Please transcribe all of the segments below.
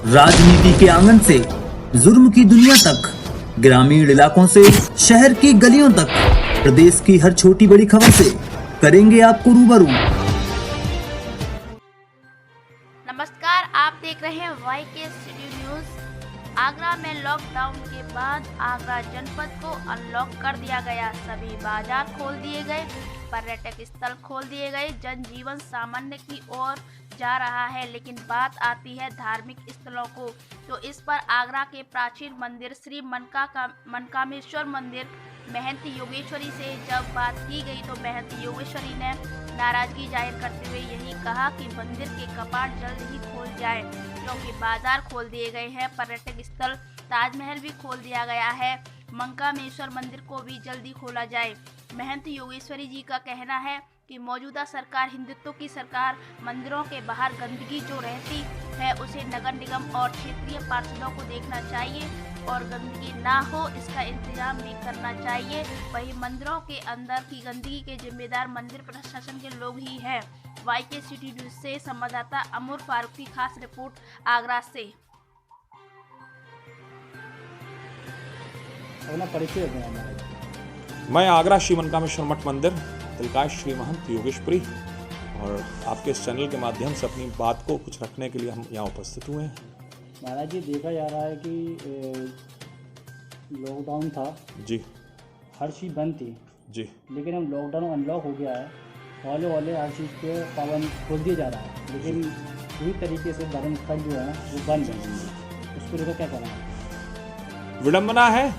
राजनीति के आंगन से जुर्म की दुनिया तक, ग्रामीण इलाकों से शहर की गलियों तक, प्रदेश की हर छोटी बड़ी खबर से करेंगे आपको रूबरू। नमस्कार, आप देख रहे हैं YK सिटी न्यूज। आगरा में लॉकडाउन के बाद आगरा जनपद को अनलॉक कर दिया गया। सभी बाजार खोल दिए गए, पर्यटक स्थल खोल दिए गए, जनजीवन सामान्य की ओर जा रहा है। लेकिन बात आती है धार्मिक स्थलों को, तो इस पर आगरा के प्राचीन मंदिर श्री मनकामेश्वर मंदिर महंत योगेश्वरी से जब बात की गई तो महंत योगेश्वरी ने नाराजगी जाहिर करते हुए यही कहा कि मंदिर के कपाट जल्द ही खोल जाए, क्योंकि बाजार खोल दिए गए हैं, पर्यटक स्थल ताजमहल भी खोल दिया गया है, मनकामेश्वर मंदिर को भी जल्दी खोला जाए। महंत योगेश्वरी जी का कहना है कि मौजूदा सरकार हिंदुत्व की सरकार, मंदिरों के बाहर गंदगी जो रहती है उसे नगर निगम और क्षेत्रीय पार्षदों को देखना चाहिए और गंदगी ना हो इसका इंतजाम भी करना चाहिए। वहीं मंदिरों के अंदर की गंदगी के जिम्मेदार मंदिर प्रशासन के लोग ही हैं। YK सिटी न्यूज से संवाददाता अमर फारूक की खास रिपोर्ट आगरा से। मैं आगरा श्री मनकामेश्वर मठ मंदिर तिलकाश श्री महंत योगेश्वरी और आपके इस चैनल के माध्यम से अपनी बात को कुछ रखने के लिए हम यहाँ उपस्थित हुए हैं। महाराज जी, देखा जा रहा है कि लॉकडाउन था जी, हर चीज़ बंद थी जी, लेकिन अब लॉकडाउन अनलॉक हो गया है, हौले हर चीज़ पे पाबंद खोल दिया जा रहा है, लेकिन पूरी तरीके से धर्म स्थल जो है वो बंद है। उसको लेकर क्या करना है? विडम्बना है,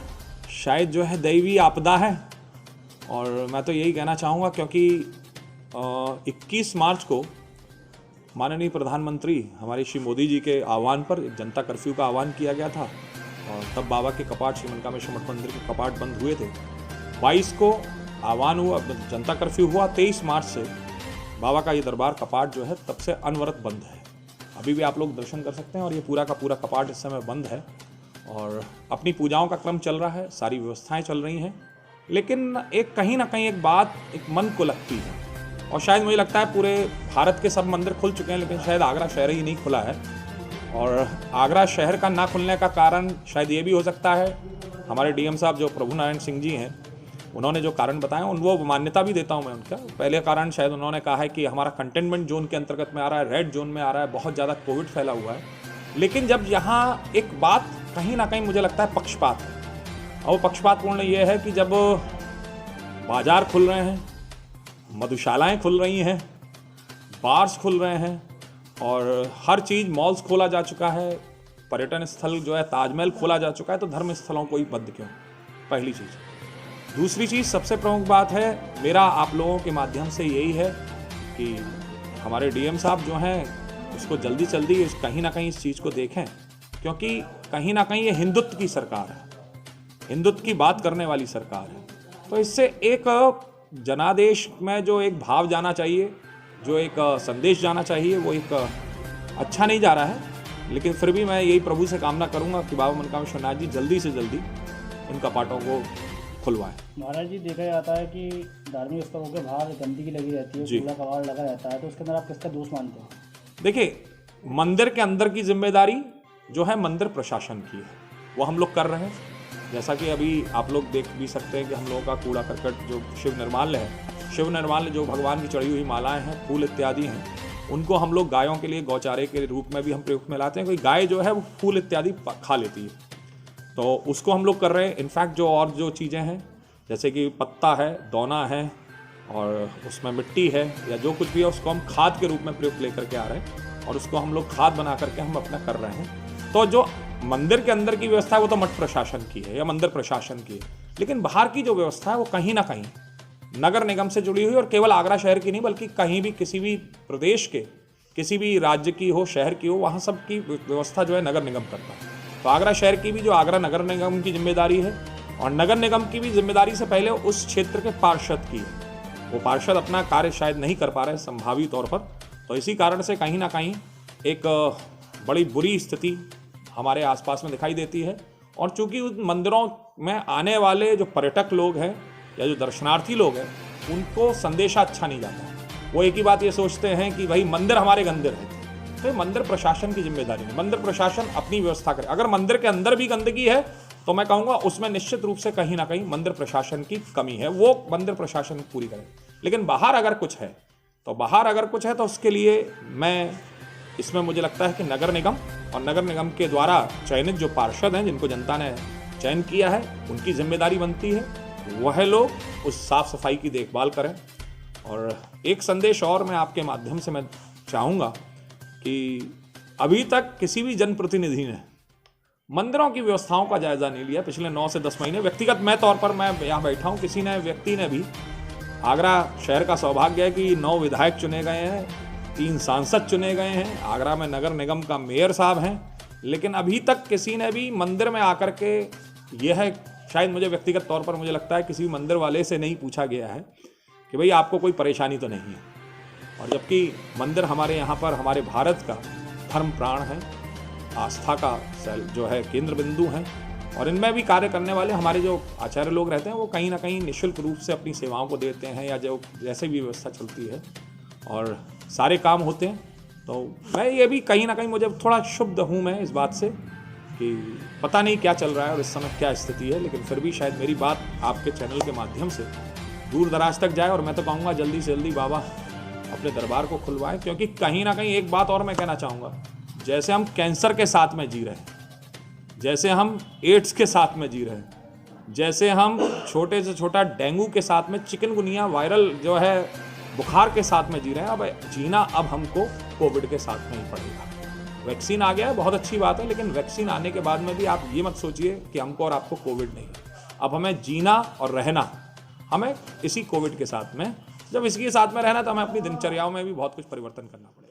शायद जो है दैवी आपदा है। और मैं तो यही कहना चाहूँगा क्योंकि 21 मार्च को माननीय प्रधानमंत्री हमारे श्री मोदी जी के आह्वान पर एक जनता कर्फ्यू का आह्वान किया गया था और तब बाबा के कपाट श्री मनकामेश्वर मठ मंदिर के कपाट बंद हुए थे। 22 को आह्वान हुआ, जनता कर्फ्यू हुआ, 23 मार्च से बाबा का ये दरबार कपाट जो है तब से अनवरत बंद है। अभी भी आप लोग दर्शन कर सकते हैं और ये पूरा का पूरा कपाट इस समय बंद है और अपनी पूजाओं का क्रम चल रहा है, सारी व्यवस्थाएं चल रही हैं। लेकिन एक कहीं ना कहीं एक बात एक मन को लगती है और शायद मुझे लगता है पूरे भारत के सब मंदिर खुल चुके हैं, लेकिन शायद आगरा शहर ही नहीं खुला है। और आगरा शहर का ना खुलने का कारण शायद ये भी हो सकता है, हमारे DM साहब जो प्रभु नारायण सिंह जी हैं उन्होंने जो कारण बताया उनको मान्यता भी देता हूं मैं उनका। पहले कारण शायद उन्होंने कहा है कि हमारा कंटेनमेंट जोन के अंतर्गत में आ रहा है, रेड जोन में आ रहा है, बहुत ज़्यादा कोविड फैला हुआ है। लेकिन जब यहाँ एक बात कहीं ना कहीं मुझे लगता है पक्षपात है, और वो पक्षपातपूर्ण ये है कि जब बाजार खुल रहे हैं, मधुशालाएं खुल रही हैं, बार्स खुल रहे हैं और हर चीज़, मॉल्स खोला जा चुका है, पर्यटन स्थल जो है ताजमहल खोला जा चुका है, तो धर्म स्थलों को ही बंद क्यों? पहली चीज़। दूसरी चीज़, सबसे प्रमुख बात है, मेरा आप लोगों के माध्यम से यही है कि हमारे DM साहब जो हैं उसको जल्दी जल्दी कहीं ना कहीं इस चीज़ को देखें, क्योंकि कहीं ना कहीं ये हिंदुत्व की सरकार है, हिंदुत्व की बात करने वाली सरकार है। तो इससे एक जनादेश में जो एक भाव जाना चाहिए, जो एक संदेश जाना चाहिए, वो एक अच्छा नहीं जा रहा है। लेकिन फिर भी मैं यही प्रभु से कामना करूंगा कि बाबा मनकामेश्वर नाथ जी जल्दी से जल्दी इन कपाटों को खुलवाएं। महाराज जी, देखा जाता है कि धार्मिक स्थलों के बाहर गंदगी लगी रहती है, कूड़ा कबाड़ लगा रहता है, तो उसके अंदर आप किसका दोष मानते हैं? देखिए, मंदिर के अंदर की जिम्मेदारी जो है मंदिर प्रशासन की है, वो हम लोग कर रहे हैं। जैसा कि अभी आप लोग देख भी सकते हैं कि हम लोगों का कूड़ा करकट जो शिव निर्माल्य है, शिव निर्माल्य जो भगवान की चढ़ी हुई मालाएं हैं, फूल इत्यादि हैं, उनको हम लोग गायों के लिए गौचारे के रूप में भी हम प्रयोग में लाते हैं। कोई गाय जो है वो फूल इत्यादि खा लेती है, तो उसको हम लोग कर रहे हैं। इनफैक्ट जो और जो चीज़ें हैं जैसे कि पत्ता है, दौना है और उसमें मिट्टी है या जो कुछ भी है, उसको हम खाद के रूप में प्रयोग लेकर के आ रहे हैं और उसको हम लोग खाद बना करके हम अपना कर रहे हैं। तो जो मंदिर के अंदर की व्यवस्था है वो तो मठ प्रशासन की है या मंदिर प्रशासन की है, लेकिन बाहर की जो व्यवस्था है वो कहीं ना कहीं नगर निगम से जुड़ी हुई, और केवल आगरा शहर की नहीं बल्कि कहीं भी किसी भी प्रदेश के किसी भी राज्य की हो, शहर की हो, वहाँ सब की व्यवस्था जो है नगर निगम करता है। तो आगरा शहर की भी जो आगरा नगर निगम की जिम्मेदारी है और नगर निगम की भी जिम्मेदारी से पहले उस क्षेत्र के पार्षद की है। वो पार्षद अपना कार्य शायद नहीं कर पा रहे संभावित तौर पर, तो इसी कारण से कहीं ना कहीं एक बड़ी बुरी स्थिति हमारे आसपास में दिखाई देती है। और चूंकि उन मंदिरों में आने वाले जो पर्यटक लोग हैं या जो दर्शनार्थी लोग हैं, उनको संदेशा अच्छा नहीं जाता। वो एक ही बात ये सोचते हैं कि भाई मंदिर हमारे गंदिर है, तो ये मंदिर प्रशासन की जिम्मेदारी है। मंदिर प्रशासन अपनी व्यवस्था करे। अगर मंदिर के अंदर भी गंदगी है तो मैं कहूँगा उसमें निश्चित रूप से कहीं ना कहीं मंदिर प्रशासन की कमी है, वो मंदिर प्रशासन पूरी करे। लेकिन बाहर अगर कुछ है तो उसके लिए मैं इसमें मुझे लगता है कि नगर निगम और नगर निगम के द्वारा चयनित जो पार्षद हैं, जिनको जनता ने चयन किया है, उनकी जिम्मेदारी बनती है वह लोग उस साफ सफाई की देखभाल करें। और एक संदेश और मैं आपके माध्यम से मैं चाहूँगा कि अभी तक किसी भी जनप्रतिनिधि ने मंदिरों की व्यवस्थाओं का जायजा नहीं लिया। पिछले 9 से 10 महीने व्यक्तिगत मैं तौर पर मैं यहाँ बैठा हूँ, किसी ने व्यक्ति ने भी, आगरा शहर का सौभाग्य है कि 9 विधायक चुने गए हैं, 3 सांसद चुने गए हैं, आगरा में नगर निगम का मेयर साहब हैं, लेकिन अभी तक किसी ने भी मंदिर में आकर के यह शायद मुझे व्यक्तिगत तौर पर मुझे लगता है किसी मंदिर वाले से नहीं पूछा गया है कि भाई आपको कोई परेशानी तो नहीं है। और जबकि मंदिर हमारे यहाँ पर हमारे भारत का धर्म प्राण है, आस्था का जो है केंद्र बिंदु हैं, और इनमें भी कार्य करने वाले हमारे जो आचार्य लोग रहते हैं वो कहीं ना कहीं निःशुल्क रूप से अपनी सेवाओं को देते हैं, या जो जैसे भी व्यवस्था चलती है और सारे काम होते हैं। तो मैं ये भी कहीं ना कहीं मुझे थोड़ा क्षुब्ध हूँ मैं इस बात से कि पता नहीं क्या चल रहा है और इस समय क्या स्थिति है, लेकिन फिर भी शायद मेरी बात आपके चैनल के माध्यम से दूर दराज तक जाए। और मैं तो कहूँगा जल्दी से जल्दी बाबा अपने दरबार को खुलवाएं, क्योंकि कहीं ना कहीं एक बात और मैं कहना चाहूँगा, जैसे हम कैंसर के साथ में जी रहे हैं, जैसे हम एड्स के साथ में जी रहे हैं, जैसे हम छोटे से छोटा डेंगू के साथ में चिकनगुनिया वायरल जो है बुखार के साथ में जी रहे हैं, अब जीना अब हमको कोविड के साथ में ही पड़ेगा। वैक्सीन आ गया है, बहुत अच्छी बात है, लेकिन वैक्सीन आने के बाद में भी आप ये मत सोचिए कि हमको और आपको कोविड नहीं है। अब हमें जीना और रहना हमें इसी कोविड के साथ में, जब इसके साथ में रहना तो हमें अपनी दिनचर्याओं में भी बहुत कुछ परिवर्तन करना पड़ेगा।